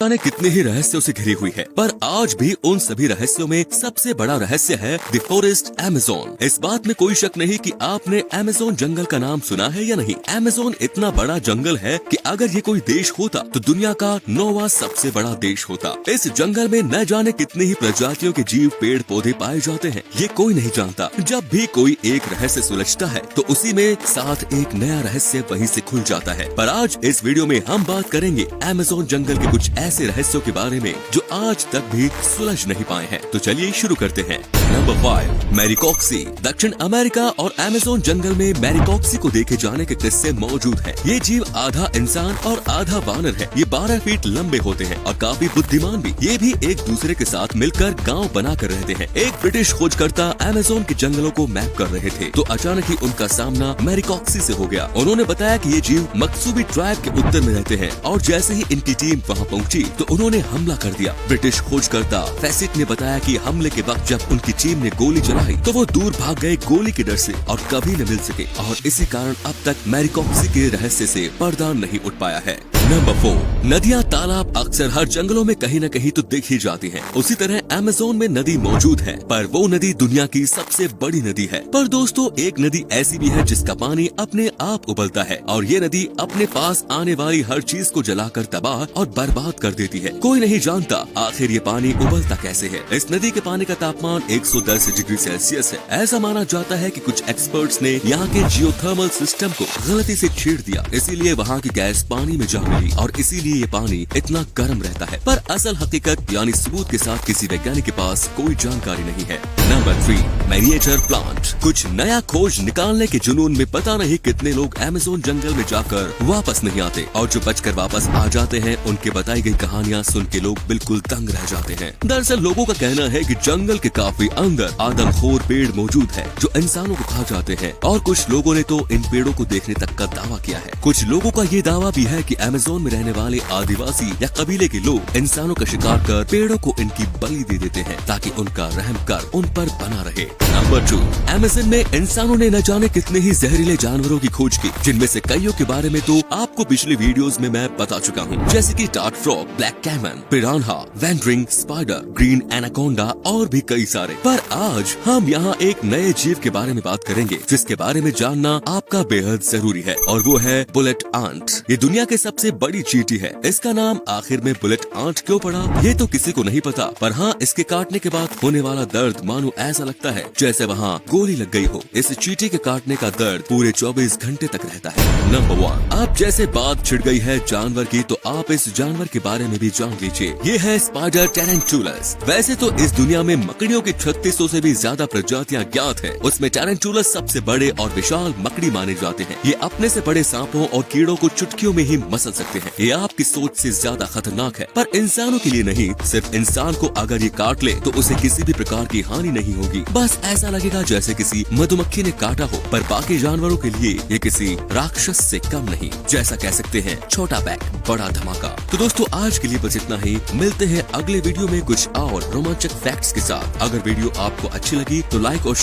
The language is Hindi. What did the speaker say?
जाने कितने ही रहस्यों से घिरी हुई है, पर आज भी उन सभी रहस्यों में सबसे बड़ा रहस्य है द फॉरेस्ट अमेज़न। इस बात में कोई शक नहीं कि आपने अमेज़न जंगल का नाम सुना है या नहीं। अमेज़न इतना बड़ा जंगल है कि अगर ये कोई देश होता तो दुनिया का 9वां सबसे बड़ा देश होता। इस जंगल में न जाने कितनी ही प्रजातियों के जीव पेड़ पौधे पाए जाते हैं, ये कोई नहीं जानता। जब भी कोई एक रहस्य सुलझता है तो उसी में साथ एक नया रहस्य वहीं से खुल जाता है। पर आज इस वीडियो में हम बात करेंगे अमेज़न जंगल के कुछ ऐसे रहस्यों के बारे में जो आज तक भी सुलझ नहीं पाए हैं। तो चलिए शुरू करते हैं। नंबर 5, मैरीकॉक्सी। दक्षिण अमेरिका और अमेज़न जंगल में मैरीकॉक्सी को देखे जाने के किस्से मौजूद हैं। ये जीव आधा इंसान और आधा वानर है। ये 12 फीट लंबे होते हैं और काफी बुद्धिमान भी। ये भी एक दूसरे के साथ मिलकर गांव बना कर रहते हैं। एक ब्रिटिश खोजकर्ता अमेज़न के जंगलों को मैप कर रहे थे तो अचानक ही उनका सामना मैरीकॉक्सी से हो गया। उन्होंने बताया कि ये जीव मकसूबी ट्राइब के उत्तर में रहते हैं और जैसे ही इनकी टीम वहाँ पहुँची तो उन्होंने हमला कर दिया। ब्रिटिश खोजकर्ता फैसिट ने बताया कि हमले के वक्त जब उनकी टीम ने गोली चलाई तो वो दूर भाग गए गोली के डर से और कभी न मिल सके, और इसी कारण अब तक मैरीकॉक्सी के रहस्य से पर्दा नहीं उठ पाया है। नंबर 4, नदियाँ तालाब अक्सर हर जंगलों में कहीं न कहीं तो दिख ही जाती हैं। उसी तरह अमेज़न में नदी मौजूद है, पर वो नदी दुनिया की सबसे बड़ी नदी है। पर दोस्तों, एक नदी ऐसी भी है जिसका पानी अपने आप उबलता है और ये नदी अपने पास आने वाली हर चीज को जलाकर तबाह और बर्बाद कर देती है। कोई नहीं जानता आखिर ये पानी उबलता कैसे है। इस नदी के पानी का तापमान 110 डिग्री सेल्सियस है। ऐसा माना जाता है कि कुछ एक्सपर्ट्स ने यहाँ के जियोथर्मल सिस्टम को गलती से छेड़ दिया, इसीलिए वहाँ की गैस पानी में जा मिली और इसीलिए ये पानी इतना गर्म रहता है। पर असल हकीकत यानी सबूत के साथ किसी वैज्ञानिक के पास कोई जानकारी नहीं है। Number 3, miniature plant. कुछ नया खोज निकालने के जुनून में पता नहीं कितने लोग अमेज़न जंगल में जाकर वापस नहीं आते, और जो बचकर वापस आ जाते हैं उनके बताई गई कहानियाँ सुन के लोग बिल्कुल दंग रह जाते हैं। दरअसल लोगों का कहना है कि जंगल के काफी अंदर आदमखोर पेड़ मौजूद है जो इंसानों को खा जाते हैं, और कुछ लोगों ने तो इन पेड़ों को देखने तक का दावा किया है। कुछ लोगों का ये दावा भी है कि अमेज़न में रहने वाले आदिवासी या कबीले के लोग इंसानों का शिकार कर पेड़ों को इनकी बलि दे देते हैं ताकि उनका रहम कर उन पर बना रहे। नंबर 2, अमेज़न में इंसानों ने न जाने कितने ही जहरीले जानवरों की खोज की, जिनमें से कईयों के बारे में तो आपको पिछले वीडियोस में मैं बता चुका हूँ, जैसे कि dart frog, black caiman, piranha, wandering spider, green anaconda और भी कई सारे। पर आज हम यहाँ एक नए जीव के बारे में बात करेंगे जिसके बारे में जानना आपका बेहद जरूरी है, और वो है बुलेट आंट। ये दुनिया के सबसे बड़ी चींटी है। इसका नाम आखिर में बुलेट आंट क्यों पड़ा ये तो किसी को नहीं पता, पर हाँ, इसके काटने के बाद होने वाला दर्द मानो ऐसा लगता है जैसे वहाँ गोली लग गई हो। इस चींटी के काटने का दर्द पूरे 24 घंटे तक रहता है। नंबर 1, अब जैसे बात छिड़ गई है जानवर की तो आप इस जानवर के बारे में भी जान लीजिए। ये है स्पाइडर टैरेंटुलस। वैसे तो इस दुनिया में मकड़ियों की 3600 से भी ज्यादा प्रजातियाँ ज्ञात है, उसमें टैरेंटुलस सबसे बड़े और विशाल मकड़ी माने जाते हैं। ये अपने से बड़े सांपों और कीड़ों को चुटकियों में ही मसल सकते हैं। ये आपकी सोच से ज्यादा खतरनाक है, पर इंसानों के लिए नहीं। सिर्फ इंसान को अगर ये काट ले तो उसे किसी भी प्रकार की हानि नहीं होगी, बस ऐसा लगेगा जैसे किसी मधुमक्खी ने काटा हो। पर बाकी जानवरों के लिए ये किसी राक्षस से कम नहीं, जैसा कह सकते हैं छोटा पैक बड़ा धमाका। तो दोस्तों, आज के लिए बस इतना ही। मिलते हैं अगले वीडियो में कुछ और रोमांचक फैक्ट्स के साथ। अगर वीडियो आपको अच्छी लगी तो लाइक और